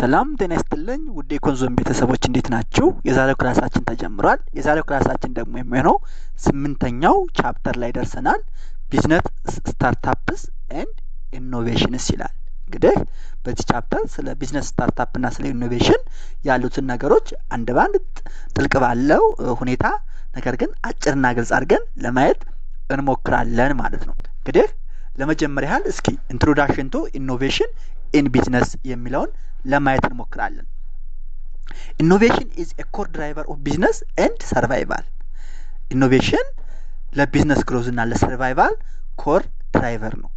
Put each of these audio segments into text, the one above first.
ሰላም ጤና ይስጥልኝ ውድ የኮንዞም ቤተሰቦች እንዴት ናችሁ? የዛሬው ክላሳችን ተጀምሯል። የዛሬው ክላሳችን ደግሞ የሚሆነው 8ኛው ቻፕተር ላይ ደርሰናል። ቢዝነስ ስታርታፕስ ኤንድ ኢኖቬሽንስ ይላል። እንግዲህ በዚህ ቻፕተር ስለ ቢዝነስ ስታርታፕ እና ስለ ኢኖቬሽን ያሉትን ነገሮች አንድ ባንድ ጥልቅ ባለው ሁኔታ ነገር ግን አጭርና ግልጽ አድርገን ለማየት እንሞክራለን ማለት ነው። እንግዲህ ለመጀመሪያ ያህል እስኪ ኢንትሮዳክሽን ቱ ኢኖቬሽን ኢን ቢዝነስ የሚለውን ለማየት እንሞክራለን። ኢኖቬሽን ኢዝ ኤ ኮር ድራይቨር ኦፍ ቢዝነስ ኤንድ ሰርቫይቫል። ኢኖቬሽን ለቢዝነስ ግሮዝ እና ለሰርቫይቫል ኮር ድራይቨር ነው።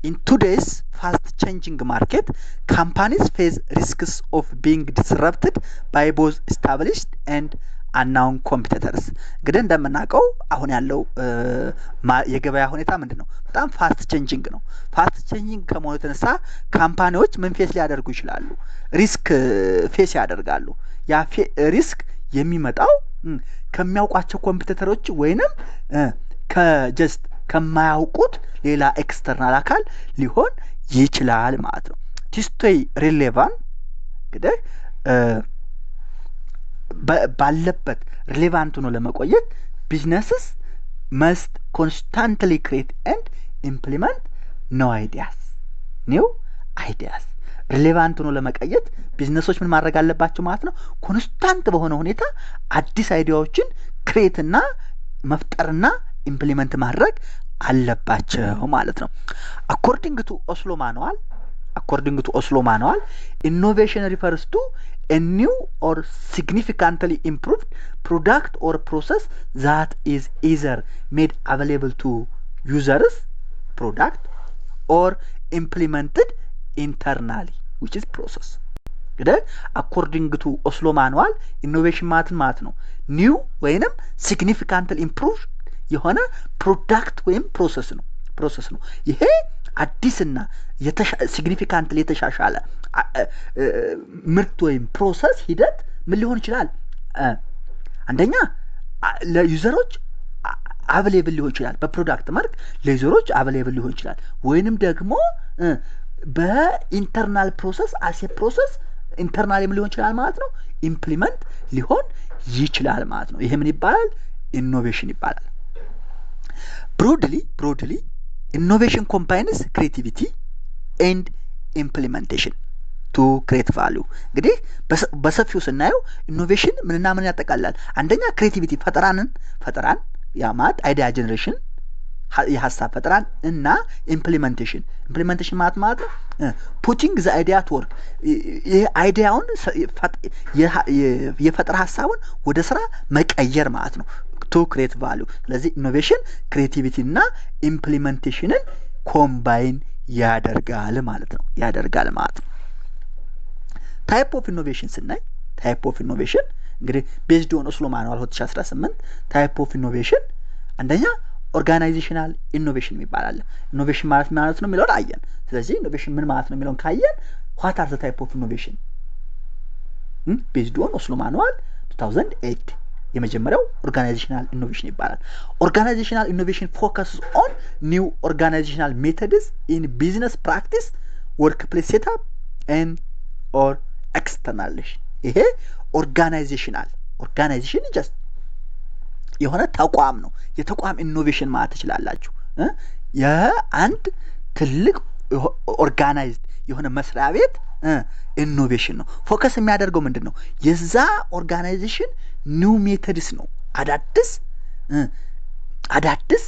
ኢን ቱዴይስ ፋስት ቼንጂንግ ማርኬት ካምፓኒስ ፌስ ሪስክስ ኦፍ ቢንግ ዲስረፕትድ ባይ ቦዝ ኤስታብሊሽድ ኤንድ አናውን ኮምፒቲተርስ። እንግዲህ እንደምናውቀው አሁን ያለው የገበያ ሁኔታ ምንድነው? በጣም ፋስት ቼንጂንግ ነው። ፋስት ቼንጂንግ ከመሆኑ የተነሳ ካምፓኒዎች ምን ፌስ ሊያደርጉ ይችላሉ? ሪስክ ፌስ ያደርጋሉ። ያ ሪስክ የሚመጣው ከሚያውቋቸው ኮምፒቲተሮች ወይንም ከጀስት ከማያውቁት ሌላ ኤክስተርናል አካል ሊሆን ይችላል ማለት ነው። ቲስቶይ ሪሌቫንት እንግዲህ ባለበት ሪሌቫንት ሆኖ ለመቆየት ቢዝነስስ መስት ኮንስታንትሊ ክሬት ኤንድ ኢምፕሊመንት ኒው አይዲያስ። ሪሌቫንት ሆኖ ለመቆየት ቢዝነሶች ምን ማድረግ አለባቸው ማለት ነው? ኮንስታንት በሆነ ሁኔታ አዲስ አይዲያዎችን ክሬት እና መፍጠርና ኢምፕሊመንት ማድረግ አለባቸው ማለት ነው። አኮርዲንግ ቱ ኦስሎ ማኑዋል ኢኖቬሽን ሪፈርስ ቱ a new or significantly improved product or process that is either made available to users product or implemented internally which is process. እንግዲህ according to ኦስሎ ማኑዋል ኢኖቬሽን ማለት ነው ኒው ወይንም significantly improved የሆነ ፕሮዳክት ወይም ፕሮሰስ ነው። ይሄ አዲስና ሲግኒፊካንትሊ የተሻሻለ ምርት ወይም ፕሮሰስ ሂደት ምን ሊሆን ይችላል? አንደኛ ለዩዘሮች አቬሌብል ሊሆን ይችላል። በፕሮዳክት መልክ ለዩዘሮች አቬሌብል ሊሆን ይችላል። ወይንም ደግሞ በኢንተርናል ፕሮሰስ አሴ ፕሮሰስ ኢንተርናል ሊሆን ይችላል ማለት ነው። ኢምፕሊመንት ሊሆን ይችላል ማለት ነው። ይሄ ምን ይባላል? ኢኖቬሽን ይባላል። ብሮድሊ ኢኖቬሽን ኮምባይንስ ክሬቲቪቲ ኤንድ ኢምፕሊሜንቴሽን ቱ ክሬት ቫልዩ። እንግዲህ በሰፊው ስናየው ኢኖቬሽን ምንና ምን ያጠቃልላል? አንደኛ ክሬቲቪቲ ፈጠራን ያ ማለት አይዲያ ጀነሬሽን የሀሳብ ፈጠራን እና ኢምፕሊሜንቴሽን ማለት ነው ፑቲንግ ዘ አይዲያ ቱ ወርክ። ይሄ አይዲያውን የፈጠራ ሀሳቡን ወደ ስራ መቀየር ማለት ነው ቱ ክሬት ቫልዩ። ስለዚህ ኢኖቬሽን ክሬቲቪቲ እና ኢምፕሊሜንቴሽንን ኮምባይን ያደርጋል ማለት ነው። ታይፕ ኦፍ ኢኖቬሽን ስናይ እንግዲህ ቤዝድ ኦን ኦስሎ ማኑዋል 2018 ታይፕ ኦፍ ኢኖቬሽን አንደኛ ኦርጋናይዜሽናል ኢኖቬሽን ይባላል። ኢኖቬሽን ማለት ነው የሚለውን አየን። ስለዚህ ኢኖቬሽን ምን ማለት ነው የሚለውን ካየን what are the type of innovation ቤዝድ ኦን ኦስሎ ማኑዋል 2008 የመጀመሪያው ኦርጋናይዜሽናል ኢኖቬሽን ይባላል። ኦርጋናይዜሽናል ኢኖቬሽን ፎከስስ ኦን ኒው ኦርጋናይዜሽናል ሜቶድስ ኢን ቢዝነስ ፕራክቲስ ወርክፕሌስ ሴትአፕ ኤንድ ኦር ኤክስተርናላይዜሽን። ይሄ ኦርጋናይዜሽን ጀስት የሆነ ተቋም ነው። የተቋም ኢኖቬሽን ማለት ትችላላችሁ። የአንድ ትልቅ ኦርጋናይዝድ የሆነ መስሪያ ቤት ኢኖቬሽን ነው። ፎከስ የሚያደርገው ምንድን ነው? የዛ ኦርጋናይዜሽን ኒው ሜተድስ ነው። አዳዲስ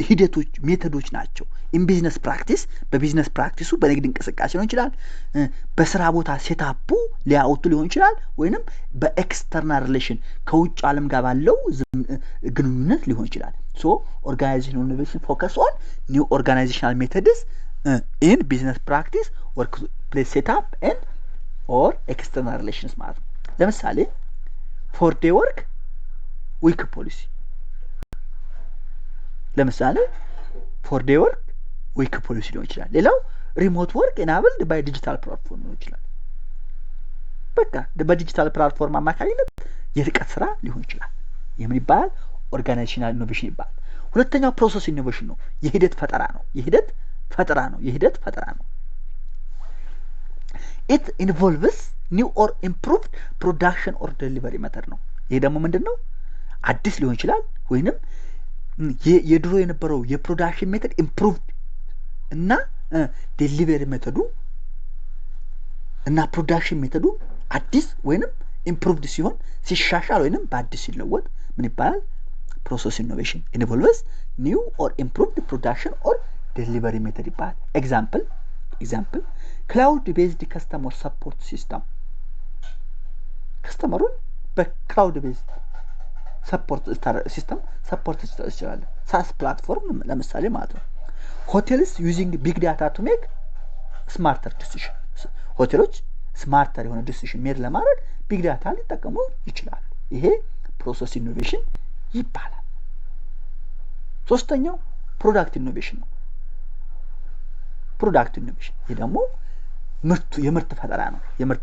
ሂደቶች ሜተዶች ናቸው። ኢን ቢዝነስ ፕራክቲስ በቢዝነስ ፕራክቲሱ በንግድ እንቅስቃሴ ሊሆን ይችላል። በስራ ቦታ ሴታፑ ሊያወጡ ሊሆን ይችላል። ወይንም በኤክስተርናል ሪሌሽን ከውጭ ዓለም ጋር ባለው ግንኙነት ሊሆን ይችላል። ሶ ኦርጋናይዜሽናል ኢኖቬሽን ፎከስ ኦን ኒው ኦርጋናይዜሽናል ሜተድስ ኢን ቢዝነስ ፕራክቲስ ወርክ ፕሌስ ሴታፕ ኤንድ ኦር ኤክስተርናል ሪሌሽንስ ማለት ነው። ለምሳሌ 4-day ወርክ ዊክ ፖሊሲ። ለምሳሌ 4-day ወርክ ዊክ ፖሊሲ ሊሆን ይችላል። ሌላው ሪሞት ወርክ ኢናብልድ ባይ ዲጂታል ፕላትፎርም ሊሆን ይችላል። በቃ በዲጂታል ፕላትፎርም አማካኝነት የርቀት ስራ ሊሆን ይችላል። የምን ይባላል? ኦርጋናይዜሽናል ኢኖቬሽን ይባላል። ሁለተኛው ፕሮሰስ ኢኖቬሽን ነው። የሂደት ፈጠራ ነው። It involves ኒው ኦር ኢምፕሩቭድ ፕሮዳክሽን ኦር ዴሊቨሪ ሜተድ ነው። ይሄ ደግሞ ምንድነው? አዲስ ሊሆን ይችላል ወይንም የድሮ የነበረው የፕሮዳክሽን ሜተድ ኢምፕሩቭድ እና ዴሊቨሪ ሜተዱ እና ፕሮዳክሽን ሜተዱ አዲስ ወይንም ኢምፕሩቭድ ሲሆን ሲሻሻል ወይንም በአዲስ ሲለወጥ ምን ይባላል? ፕሮሰስ ኢኖቬሽን ኢንቮልቭስ ኒው ኦር ኢምፕሩቭድ ፕሮዳክሽን ኦር ዴሊቨሪ ሜተድ ይባላል። ኤግዛምፕል ክላውድ ቤዝድ ከስተመር ሰፖርት ሲስተም። ከስተመሩን በክላውድ ቤዝድ ሰፖርት ሲስተም ሰፖርት ይችላል። ሳስ ፕላትፎርም ለምሳሌ ማለት ነው። ሆቴልስ ዩዚንግ ቢግ ዳታ ቱ ሜክ ስማርተር ዲሲዥን። ሆቴሎች ስማርተር የሆነ ዲሲዥን ሜድ ለማድረግ ቢግ ዳታ ሊጠቀሙ ይችላሉ። ይሄ ፕሮሰስ ኢኖቬሽን ይባላል። ሶስተኛው ፕሮዳክት ኢኖቬሽን ነው። ፕሮዳክት ኢኖቬሽን ይሄ ደግሞ የምርት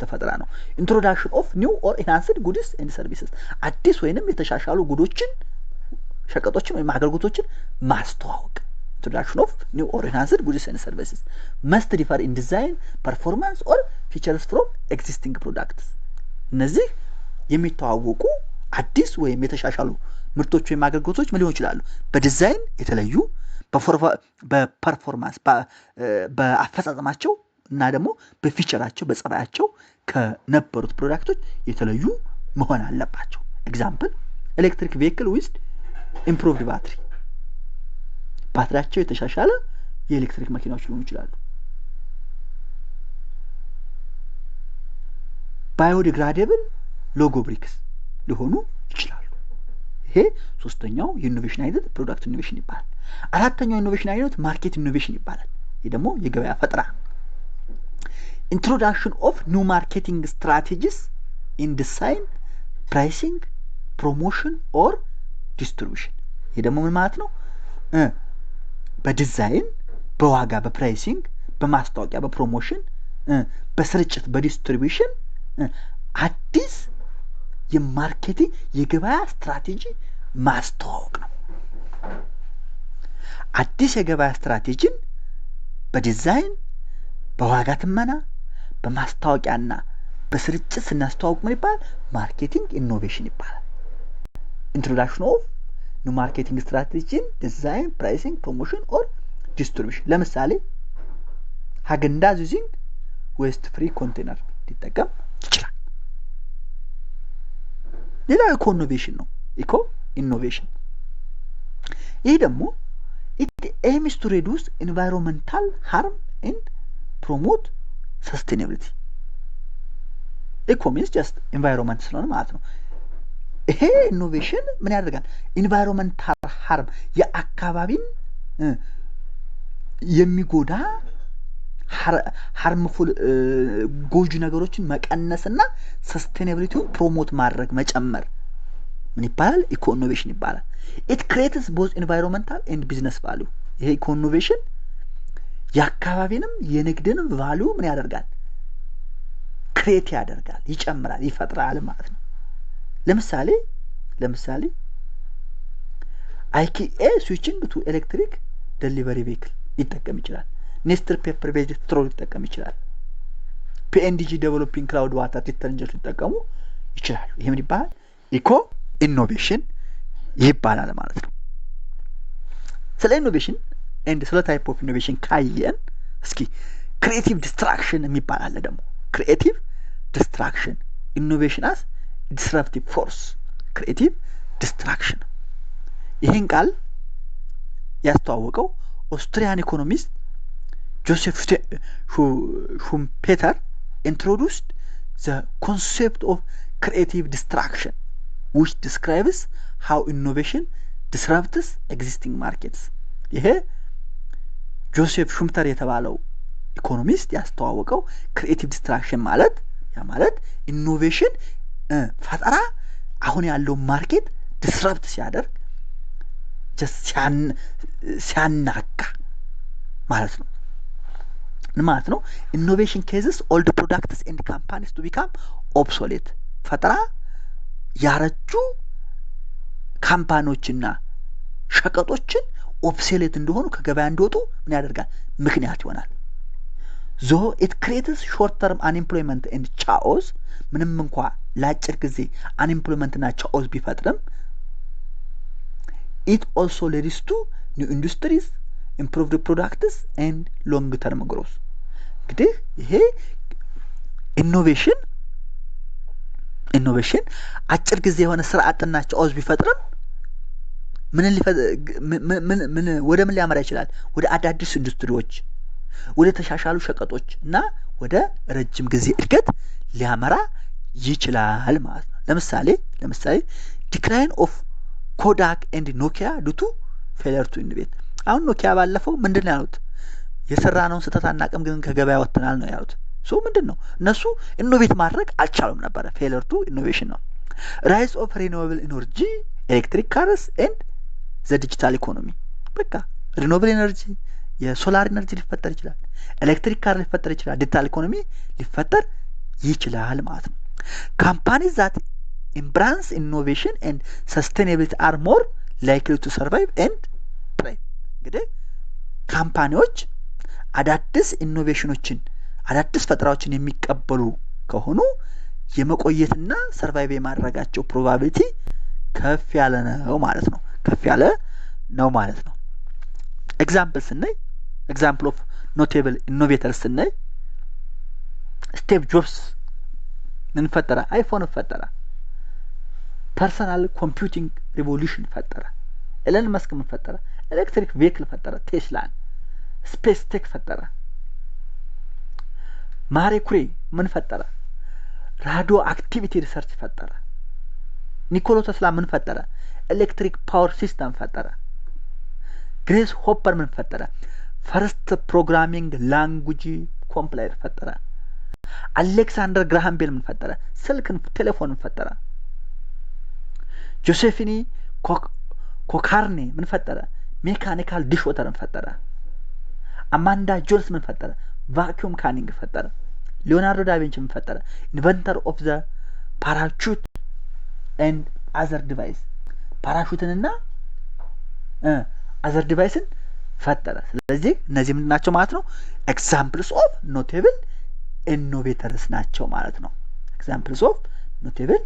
ፈጠራ ነው። ኢንትሮዳክሽን ኦፍ ኒው ኦር ኢንሃንስድ ጉድስ ኤንድ ሰርቪስስ። አዲስ ወይንም የተሻሻሉ ጉዶችን፣ ሸቀጦችን ወይም አገልግሎቶችን ማስተዋወቅ። ኢንትሮዳክሽን ኦፍ ኒው ኦር ኢንሃንስድ ጉድስ ኤንድ ሰርቪስስ መስት ዲፈር ኢን ዲዛይን ፐርፎርማንስ ኦር ፊቸርስ ፍሮም ኤግዚስቲንግ ፕሮዳክትስ። እነዚህ የሚተዋወቁ አዲስ ወይም የተሻሻሉ ምርቶች ወይም አገልግሎቶች ምን ሊሆኑ ይችላሉ? በዲዛይን የተለዩ፣ በፐርፎርማንስ በአፈጻጸማቸው እና ደግሞ በፊቸራቸው በጸባያቸው ከነበሩት ፕሮዳክቶች የተለዩ መሆን አለባቸው። ኤግዛምፕል ኤሌክትሪክ ቬሂክል ዊዝ ኢምፕሩቭድ ባትሪ። ባትሪያቸው የተሻሻለ የኤሌክትሪክ መኪናዎች ሊሆኑ ይችላሉ። ባዮዲግራዴብል ሎጎ ብሪክስ ሊሆኑ ይችላሉ። ይሄ ሶስተኛው የኢኖቬሽን አይነት ፕሮዳክት ኢኖቬሽን ይባላል። አራተኛው ኢኖቬሽን አይነት ማርኬት ኢኖቬሽን ይባላል። ይሄ ደግሞ የገበያ ፈጠራ። ኢንትሮዳክሽን ኦፍ ኒው ማርኬቲንግ ስትራቴጂስ ኢን ዲዛይን፣ ፕራይሲንግ፣ ፕሮሞሽን ኦር ዲስትሪቢዩሽን። ይሄ ደግሞ ምን ማለት ነው? በዲዛይን፣ በዋጋ፣ በፕራይሲንግ፣ በማስታወቂያ፣ በፕሮሞሽን፣ በስርጭት፣ በዲስትሪቢዩሽን አዲስ የማርኬቲንግ የገበያ ስትራቴጂ ማስተዋወቅ ነው። አዲስ የገበያ ስትራቴጂን በዲዛይን፣ በዋጋ ትመና፣ በማስታወቂያና በስርጭት ስናስተዋውቅ ምን ይባላል? ማርኬቲንግ ኢኖቬሽን ይባላል። ኢንትሮዳክሽን ኦፍ ኒው ማርኬቲንግ ስትራቴጂን ዲዛይን፣ ፕራይሲንግ፣ ፕሮሞሽን ኦር ዲስትሪቢዩሽን። ለምሳሌ ሃገንዳዝ ዩዚንግ ዌስት ፍሪ ኮንቴነር ሊጠቀም ይችላል። ሌላው ኢኮ ኢኖቬሽን ነው። ኢኮ ኢኖቬሽን ይህ ደግሞ it aims to reduce environmental harm and promote sustainability. ኢኮ means just environment ስለሆነ ማለት ነው። ይሄ ኢኖቬሽን ምን ያደርጋል? ኢንቫይሮንመንታል ሃርም የአካባቢን የሚጎዳ ሃርምፉል ጎጂ ነገሮችን መቀነስና ሰስቴናቢሊቲውን ፕሮሞት ማድረግ መጨመር ምን ይባላል? ኢኮ ኢኖቬሽን ይባላል። it creates both environmental and business value. ይሄ ኢኮ ኢኖቬሽን የአካባቢንም የንግድንም ቫልዩ ምን ያደርጋል? ክሬት ያደርጋል፣ ይጨምራል፣ ይፈጥራል ማለት ነው። ለምሳሌ አይኪኤ ስዊቺንግ ቱ ኤሌክትሪክ ዴሊቨሪ ቬሂክል ሊጠቀም ይችላል። ኔስትል ፔፐር ቤዝድ ስትሮ ሊጠቀም ይችላል። ፒኤንዲጂ ዴቨሎፒንግ ክላውድ ዋተር ዲተርጀንት ሊጠቀሙ ይችላሉ። ይሄ ምን ይባላል? ኢኮ ኢኖቬሽን ይባላል ማለት ነው። ስለ ኢኖቬሽን ኤንድ ስለ ታይፕ ኦፍ ኢኖቬሽን ካየን እስኪ ክሪኤቲቭ ዲስትራክሽን የሚባል አለ ደግሞ። ክሪኤቲቭ ዲስትራክሽን ኢኖቬሽን አስ ዲስራፕቲቭ ፎርስ። ክሪኤቲቭ ዲስትራክሽን ይሄን ቃል ያስተዋወቀው ኦስትሪያን ኢኮኖሚስት ጆሴፍ ሹምፔተር introduced the concept of creative distraction which describes how innovation disrupts existing markets. ይሄ ጆሴፍ ሹምፔተር የተባለው ኢኮኖሚስት ያስተዋወቀው ክሪኤቲቭ ዲስትራክሽን ማለት ኢኖቬሽን ፈጠራ አሁን ያለው ማርኬት ዲስራፕት ሲያደርግ ሲያናጋ ማለት ነው። ማለት ነው ኢኖቬሽን ኬዝስ ኦልድ ፕሮዳክትስ ኤንድ ካምፓኒስ ቱ ቢካም ኦብሶሌት። ፈጠራ ያረጁ ካምፓኒዎችና ሸቀጦችን ኦብሶሌት እንደሆኑ ከገበያ እንዲወጡ ምን ያደርጋል? ምክንያት ይሆናል። though it creates short term unemployment and chaos ምንም እንኳ ለአጭር ጊዜ unemployment እና chaos ቢፈጥርም it also leads to new industries, improved products and long term growth እንግዲህ ይሄ ኢኖቬሽን አጭር ጊዜ የሆነ ስራ አጥና chaos ቢፈጥርም ምን ወደ ምን ሊያመራ ይችላል? ወደ አዳዲስ ኢንዱስትሪዎች፣ ወደ ተሻሻሉ ሸቀጦች እና ወደ ረጅም ጊዜ እድገት ሊያመራ ይችላል ማለት ነው። ለምሳሌ decline of Kodak and Nokia due to failure to innovate። አሁን ኖኪያ ባለፈው ምንድነው ያሉት? የሰራነውን ስህተት አናቅም ግን ከገበያ ወጥተናል ነው ያሉት። ምንድነው እነሱ ኢኖቬት ማድረግ አልቻሉም ነበር። failure to innovation ነው። rise of renewable energy, electric cars and the digital economy። በቃ renewable energy የሶላር ኤነርጂ ሊፈጠር ይችላል፣ ኤሌክትሪክ ካር ሊፈጠር ይችላል፣ ዲጂታል ኢኮኖሚ ሊፈጠር ይችላል ማለት ነው። companies that embrace innovation and sustainability are more likely to survive and thrive። እንግዲህ ካምፓኒዎች አዳዲስ ኢኖቬሽኖችን አዳዲስ ፈጠራዎችን የሚቀበሉ ከሆኑ የመቆየትና ሰርቫይቭ የማድረጋቸው ፕሮባቢሊቲ ከፍ ያለ ነው ማለት ነው። ኤግዛምፕል ኦፍ ኖቴብል ኢኖቬተርስ ስናይ ስቲቭ ጆብስ ምን ፈጠረ? አይፎን ፈጠረ። ፐርሰናል ኮምፒውቲንግ ሪቮሉሽን ፈጠረ። ኤለን መስክ ምን ፈጠረ? ኤሌክትሪክ ቬሂክል ፈጠረ። ቴስላን ስፔስ ቴክ ፈጠረ። ማሪ ኩሪ ምን ፈጠረ? ራዲዮ አክቲቪቲ ሪሰርች ፈጠረ። ኒኮላ ቴስላ ምን ፈጠረ? ኤሌክትሪክ ፓወር ሲስተም ፈጠረ። ግሬስ ሆፐር ምን ፈጠረ? ፈርስት ፕሮግራሚንግ ላንጉጅ ኮምፓይለር ፈጠረ። አሌክሳንደር ግራሃም ቤል ምን ፈጠረ? ስልክን ቴሌፎንን ፈጠረ። ጆሴፊኒ ኮካርኔ ምን ፈጠረ? ሜካኒካል ዲሽወተርን ፈጠረ። አማንዳ ጆንስ ምን ፈጠረ? ቫኪዩም ካኒንግ ፈጠረ። ሊዮናርዶ ዳቪንቺ ምን ፈጠረ? ኢንቨንተር ኦፍ ዘ ፓራቹት ኤንድ አዘር ዲቫይስ ፓራሹትንና አዘር ዲቫይስን ፈጠረ። ስለዚህ እነዚህ ምን ናቸው ማለት ነው? ኤግዛምፕልስ ኦፍ ኖቴብል ኢኖቬተርስ ናቸው ማለት ነው። ኤግዛምፕልስ ኦፍ ኖቴብል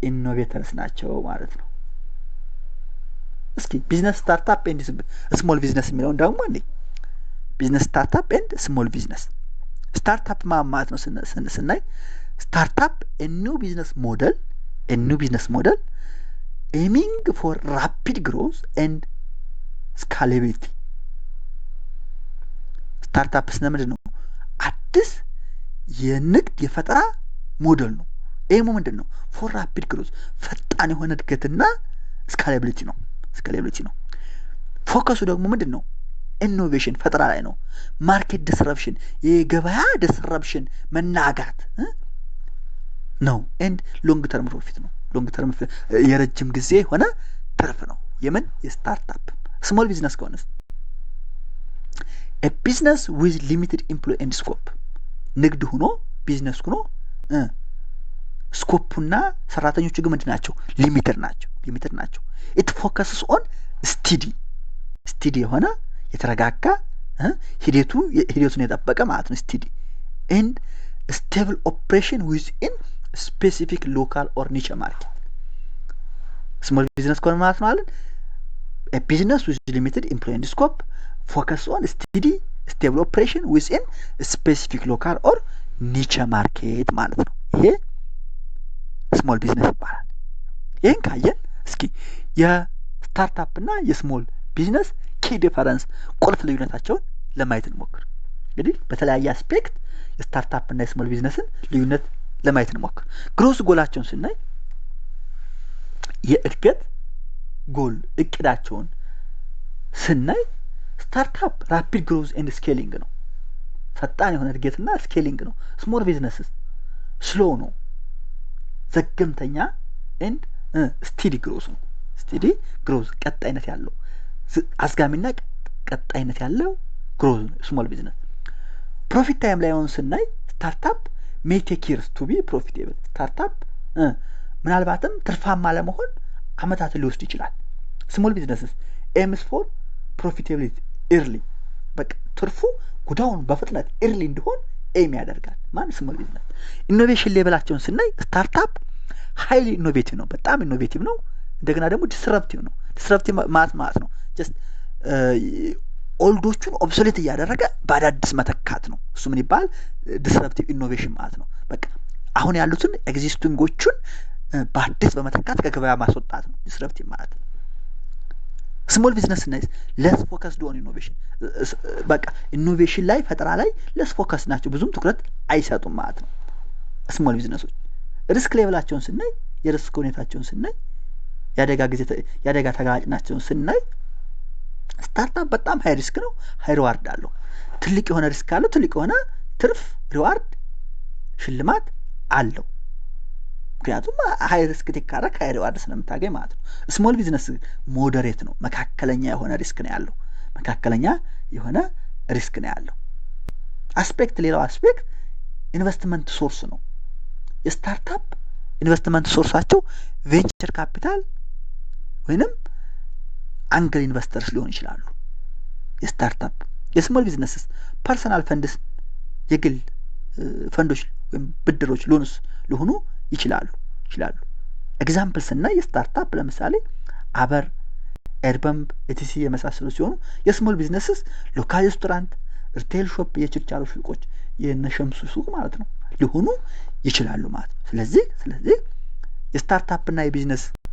ኢኖቬተርስ ናቸው ማለት ነው። እስኪ ቢዝነስ ስታርታፕ ኤንድ ስሞል ቢዝነስ የሚለውን ደግሞ እንዴ ቢዝነስ ስታርታፕ ኤንድ ስሞል ቢዝነስ ስታርታፕ ማለት ነው ስናይ ስታርታፕ ኒው ቢዝነስ ሞዴል ኤሚንግ ፎር ራፒድ ግሮዝ ኤንድ ስካሌቢሊቲ። ስታርታፕ ምንድን ነው? አዲስ የንግድ የፈጠራ ሞዴል ነው። ኤሙ ምንድን ነው? ፎር ራፒድ ግሮዝ ፈጣን የሆነ እድገትና ስካሌቢሊቲ ነው። ፎከሱ ደግሞ ምንድን ነው? ኢኖቬሽን ፈጠራ ላይ ነው። ማርኬት ዲስረፕሽን የገበያ ዲስረፕሽን መናጋት ነው። ኤንድ ሎንግ ተርም ፕሮፊት ነው። ሎንግ ተርም የረጅም ጊዜ ሆነ ትርፍ ነው። የምን የስታርታፕ ስሞል ቢዝነስ ከሆነስ a business with limited employee and scope ንግድ ሆኖ ቢዝነስ ሆኖ ስኮፑና ሰራተኞቹ ግን ምንድን ናቸው? ሊሚትድ ናቸው። it focuses on steady የሆነ የተረጋጋ ሂደቱን የጠበቀ ማለት ነው። steady and stable operation within specific local or niche market ስሞል ቢዝነስ ከሆነ ማለት ነው አለን a business with limited employee and scope focus on steady stable operation within specific local or niche market ማለት ነው። ይሄ ስሞል ቢዝነስ ይባላል። ይሄን ካየን እስኪ የስታርታፕ እና የስሞል ቢዝነስ ኪ ዲፈረንስ ቁልፍ ልዩነታቸውን ለማየት እንሞክር። እንግዲህ በተለያየ አስፔክት የስታርታፕ እና የስሞል ቢዝነስን ልዩነት ለማየት እንሞክር። ግሮስ ጎላቸውን ስናይ የእድገት ጎል እቅዳቸውን ስናይ ስታርታፕ ራፒድ ግሮዝ ኤንድ ስኬሊንግ ነው። ፈጣን የሆነ እድገትና ስኬሊንግ ነው። ስሞል ቢዝነስስ ስሎው ነው። ዘገምተኛ ኤንድ ስቲዲ ግሮዝ ነው። ስቲዲ ግሮዝ ቀጣይነት ያለው አስጋሚና ቀጣይነት ያለው ግሮዝ ነው ስሞል ቢዝነስ። ፕሮፊት ታይም ላይ ሆን ስናይ ስታርታፕ ሜይ ቴክ ይርስ ቱ ቢ ፕሮፊቴብል። ስታርታፕ ምናልባትም ትርፋማ ለመሆን አመታትን ሊወስድ ይችላል። ስሞል ቢዝነስስ ኤምስ ፎር ፕሮፊታቢሊቲ ኤርሊ በቃ ትርፉ ጉዳውን በፍጥነት ኤርሊ እንዲሆን ኤም ያደርጋል። ማን ስሞል ቢዝነስ። ኢኖቬሽን ሌቨላቸውን ስናይ ስታርታፕ ሃይሊ ኢኖቬቲቭ ነው፣ በጣም ኢኖቬቲቭ ነው። እንደገና ደግሞ ዲስረፕቲቭ ነው። ዲስረፕቲቭ ማለት ነው ጀስት ኦልዶቹን ኦብሶሌት እያደረገ በአዳዲስ መተካት ነው። እሱ ምን ይባል? ዲስረፕቲቭ ኢኖቬሽን ማለት ነው። በቃ አሁን ያሉትን ኤግዚስቲንጎቹን በአዲስ በመተካት ከገበያ ማስወጣት ነው ዲስረፕቲቭ ማለት ነው። ስሞል ቢዝነስ እና ለስ ፎከስድ ኦን ኢኖቬሽን፣ በቃ ኢኖቬሽን ላይ ፈጠራ ላይ ለስ ፎከስ ናቸው፣ ብዙም ትኩረት አይሰጡም ማለት ነው ስሞል ቢዝነሶች። ሪስክ ሌቭላቸውን ስናይ፣ የሪስክ ሁኔታቸውን ስናይ፣ የአደጋ ተጋላጭናቸውን ስናይ ስታርታፕ በጣም ሃይ ሪስክ ነው፣ ሃይ ሪዋርድ አለው። ትልቅ የሆነ ሪስክ አለው፣ ትልቅ የሆነ ትርፍ ሪዋርድ ሽልማት አለው። ምክንያቱም ሃይ ሪስክ ትካረክ ሃይ ሪዋርድ ስለምታገኝ ማለት ነው። ስሞል ቢዝነስ ሞዴሬት ነው፣ መካከለኛ የሆነ ሪስክ ነው ያለው፣ መካከለኛ የሆነ ሪስክ ነው ያለው። አስፔክት ሌላው አስፔክት ኢንቨስትመንት ሶርስ ነው። የስታርታፕ ኢንቨስትመንት ሶርሳቸው ቬንቸር ካፒታል ወይንም አንግል ኢንቨስተርስ ሊሆን ይችላሉ። የስታርታፕ የስሞል ቢዝነስስ ፐርሰናል ፈንድስ የግል ፈንዶች ወይም ብድሮች ሎንስ ሊሆኑ ይችላሉ። ኤግዛምፕል ስናይ የስታርታፕ ለምሳሌ አበር፣ ኤርበምብ፣ ኤቲሲ የመሳሰሉ ሲሆኑ የስሞል ቢዝነስስ ሎካል ሬስቶራንት፣ ሪቴል ሾፕ፣ የችርቻሮ ሱቆች የነሸምሱ ሱቅ ማለት ነው ሊሆኑ ይችላሉ ማለት ነው። ስለዚህ የስታርታፕ እና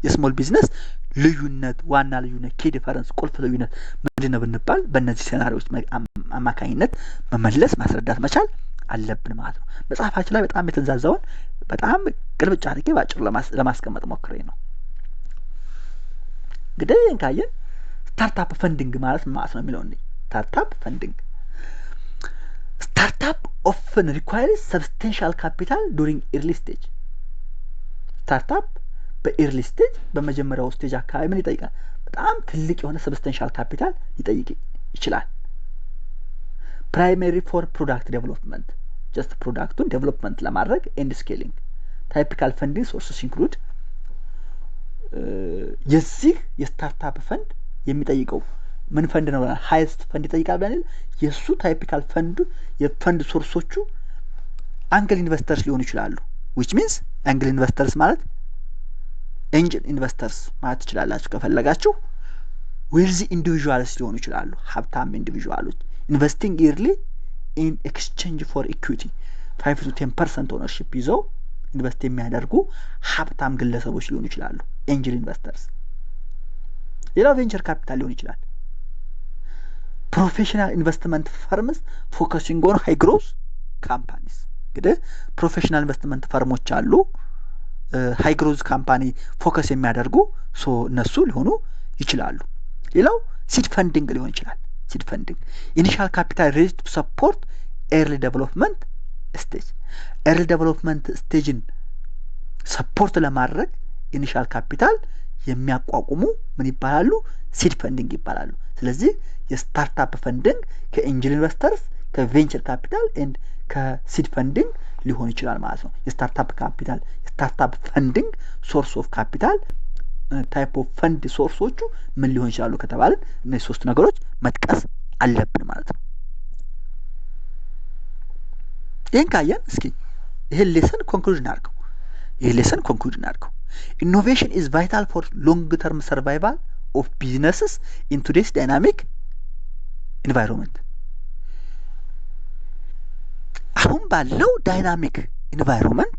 የስሞል ቢዝነስ ልዩነት፣ ዋና ልዩነት፣ ኪ ዲፈረንስ፣ ቁልፍ ልዩነት ምንድነው ብንባል በእነዚህ ሴናሪዎች አማካኝነት መመለስ ማስረዳት መቻል አለብን ማለት ነው። መጽሐፋችን ላይ በጣም የተንዛዛውን በጣም ቅልብጭ አድርጌ ባጭሩ ለማስቀመጥ ሞክሬ ነው። እንግዲህ ይህን ካየን ስታርታፕ ፈንዲንግ ማለት ነው የሚለው ስታርታፕ ፈንዲንግ ስታርታፕ ኦፍን ሪኳየርስ ሰብስቴንሻል ካፒታል ዱሪንግ ኤርሊ ስቴጅ። ስታርታፕ በኤርሊ ስቴጅ በመጀመሪያው ስቴጅ አካባቢ ምን ይጠይቃል? በጣም ትልቅ የሆነ ሰብስቴንሻል ካፒታል ሊጠይቅ ይችላል። ፕራይመሪ ፎር ፕሮዳክት ዴቨሎፕመንት፣ ጀስት ፕሮዳክቱን ዴቨሎፕመንት ለማድረግ ኤንድ ስኬሊንግ። ታይፒካል ፈንዲንግ ሶርስስ ኢንክሉድ። የዚህ የስታርታፕ ፈንድ የሚጠይቀው ምን ፈንድ ነው? ሃይስት ፈንድ ይጠይቃል ብለን የሱ ታይፒካል ፈንድ የፈንድ ሶርሶቹ አንግል ኢንቨስተርስ ሊሆኑ ይችላሉ። which means አንግል ኢንቨስተርስ ማለት ኤንጅል ኢንቨስተርስ ማለት ትችላላችሁ ከፈለጋችሁ። ዌልዚ ኢንዲቪጁዋልስ ሊሆኑ ይችላሉ፣ ሀብታም ኢንዲቪጁዋሎች ኢንቨስቲንግ ኢርሊ ኢን ኤክስቼንጅ ፎር ኢኩዊቲ 5 to 10% ኦነርሺፕ ይዘው ኢንቨስት የሚያደርጉ ሀብታም ግለሰቦች ሊሆኑ ይችላሉ፣ ኤንጅል ኢንቨስተርስ። ሌላው ቬንቸር ካፒታል ሊሆን ይችላል። ፕሮፌሽናል ኢንቨስትመንት ፈርምስ ፎከሲንግ ኦን ሃይ ግሮዝ ካምፓኒስ። እንግዲህ ፕሮፌሽናል ኢንቨስትመንት ፈርሞች አሉ ሃይ ግሮዝ ካምፓኒ ፎከስ የሚያደርጉ እነሱ ሊሆኑ ይችላሉ። ሌላው ሲድ ፈንዲንግ ሊሆን ይችላል። ሲድ ፈንዲንግ ኢኒሻል ካፒታል ሬዝ ቱ ሰፖርት ኤርሊ ዴቨሎፕመንት ስቴጅ። ኤርሊ ዴቨሎፕመንት ስቴጅን ሰፖርት ለማድረግ ኢኒሻል ካፒታል የሚያቋቁሙ ምን ይባላሉ? ሲድ ፈንዲንግ ይባላሉ። ስለዚህ የስታርታፕ ፈንዲንግ ከኤንጅል ኢንቨስተርስ፣ ከቬንቸር ካፒታል ኤንድ ከሲድ ፈንዲንግ ሊሆን ይችላል ማለት ነው። የስታርታፕ ካፒታል የስታርታፕ ፈንዲንግ ሶርስ ኦፍ ካፒታል ታይፕ ኦፍ ፈንድ ሶርሶቹ ምን ሊሆን ይችላሉ ከተባልን እነዚህ ሶስት ነገሮች መጥቀስ አለብን ማለት ነው። ይህን ካየን እስኪ ይህን ሌሰን ኮንክሉድ እናድርገው። ኢኖቬሽን ኢዝ ቫይታል ፎር ሎንግ ተርም ሰርቫይቫል ኦፍ ቢዝነስስ ኢን ቱዴይስ ዳይናሚክ ኢንቫይሮንመንት። አሁን ባለው ዳይናሚክ ኢንቫይሮንመንት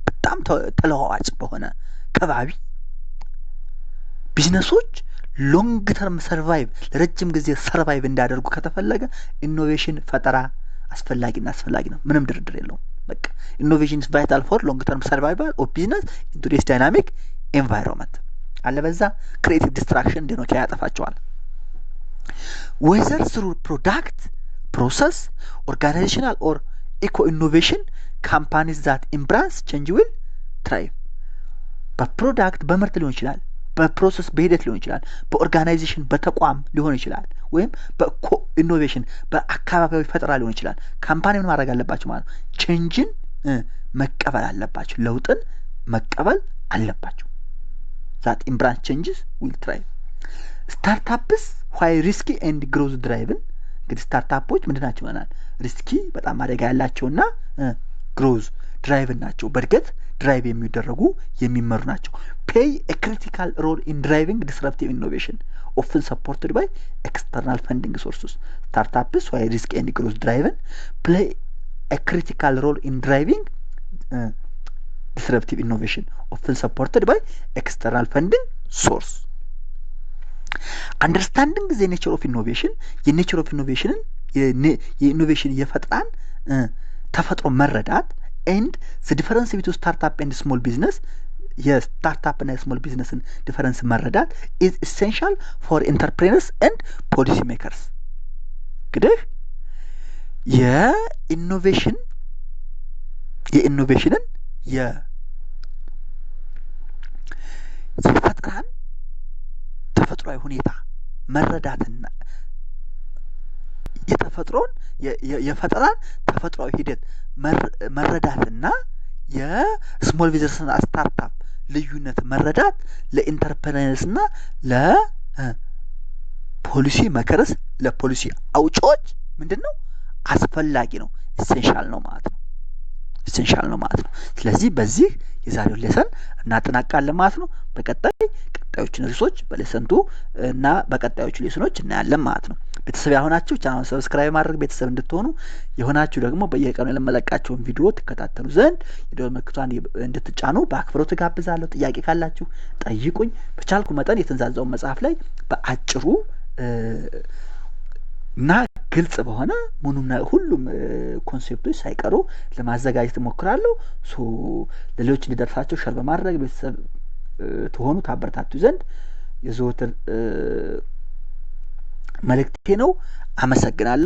በጣም ተለዋዋጭ በሆነ ከባቢ ቢዝነሶች ሎንግ ተርም ሰርቫይቭ ለረጅም ጊዜ ሰርቫይቭ እንዲያደርጉ ከተፈለገ ኢኖቬሽን ፈጠራ አስፈላጊ ነው። ምንም ድርድር የለውም። በቃ ኢኖቬሽን ኢዝ ቫይታል ፎር ሎንግ ተርም ሰርቫይቫል ኦፍ ቢዝነስ ኢን ቱዴይስ ዳይናሚክ ኤንቫይሮንመንት። አለበዛ ክሪኤቲቭ ዲስትራክሽን እንዲኖር ያጠፋቸዋል። ዌዘር ስሩ ፕሮዳክት ፕሮሰስ ኦርጋናይዜሽናል ኦር ኢኮ ኢኖቬሽን ካምፓኒስ ዛት ኢምብራስ ቼንጅ ዊል ትራይቭ። በፕሮዳክት በምርት ሊሆን ይችላል፣ በፕሮሰስ በሂደት ሊሆን ይችላል፣ በኦርጋናይዜሽን በተቋም ሊሆን ይችላል፣ ወይም በኮ ኢኖቬሽን በአካባቢያዊ ፈጠራ ሊሆን ይችላል። ካምፓኒ ምን ማድረግ አለባቸው ማለት ነው? ቼንጅን መቀበል አለባቸው፣ ለውጥን መቀበል አለባቸው። ዛት ኢምብራስ ቼንጅስ ዊል ትራይቭ። ስታርታፕስ ዋይ ሪስኪ ኤንድ ግሮዝ ድራይቭን እንግዲህ ስታርታፖች ምንድናቸው ይሆናል? ሪስኪ በጣም አደጋ ያላቸውና ግሮዝ ድራይቭ ናቸው። በእድገት ድራይቭ የሚደረጉ የሚመሩ ናቸው። ፕሌይ ኤ ክሪቲካል ሮል ኢን ድራይቪንግ ዲስረፕቲቭ ኢኖቬሽን ኦፍን ሰፖርትድ ባይ ኤክስተርናል ፈንዲንግ ሶርስስ። ስታርታፕስ ዋይ ሪስክ ኤንድ ግሮዝ ድራይቭን ፕሌይ ኤ ክሪቲካል ሮል ኢን ድራይቪንግ disruptive innovation often supported by external funding source. Understanding the nature of innovation, the nature of innovation, የኢኖቬሽን የፈጠራን ተፈጥሮ መረዳት and the difference between startup and small business, የስታርታፕ እና የስሞል ቢዝነስን ዲፈረንስ መረዳት is essential for entrepreneurs and policy makers. እንግዲህ የኢኖቬሽንን የፈጠራን ተፈጥሯዊ ሁኔታ መረዳትና የፈጠራን ተፈጥሯዊ ሂደት መረዳትና የስሞል ቢዝነስና ስታርታፕ ልዩነት መረዳት ለኢንተርፕረነርስና ለፖሊሲ መከረስ ለፖሊሲ አውጪዎች ምንድነው አስፈላጊ ነው፣ ኢሴንሻል ነው ማለት ነው። ስለዚህ በዚህ የዛሬው ሌሰን እናጠናቃለን ማለት ነው። ቀጣዮቹን ርዕሶች በሌሰንቱ እና በቀጣዮቹ ሌሰኖች እናያለን ማለት ነው። ቤተሰብ ያሆናችሁ ቻናሉን ሰብስክራይብ ማድረግ ቤተሰብ እንድትሆኑ የሆናችሁ ደግሞ በየቀኑ ለመለቃቸውን ቪዲዮ ተከታተሉ ዘንድ የደወል ምልክቷን እንድትጫኑ በአክብሮት ጋብዛለሁ። ጥያቄ ካላችሁ ጠይቁኝ። በቻልኩ መጠን የተንዛዛውን መጽሐፍ ላይ በአጭሩ እና ግልጽ በሆነ ሁሉም ኮንሴፕቶች ሳይቀሩ ለማዘጋጀት እሞክራለሁ። ለሌሎች እንዲደርሳቸው ሸር በማድረግ ቤተሰብ ትሆኑ ታበረታቱ ዘንድ የዘወትር መልእክቴ ነው። አመሰግናለሁ።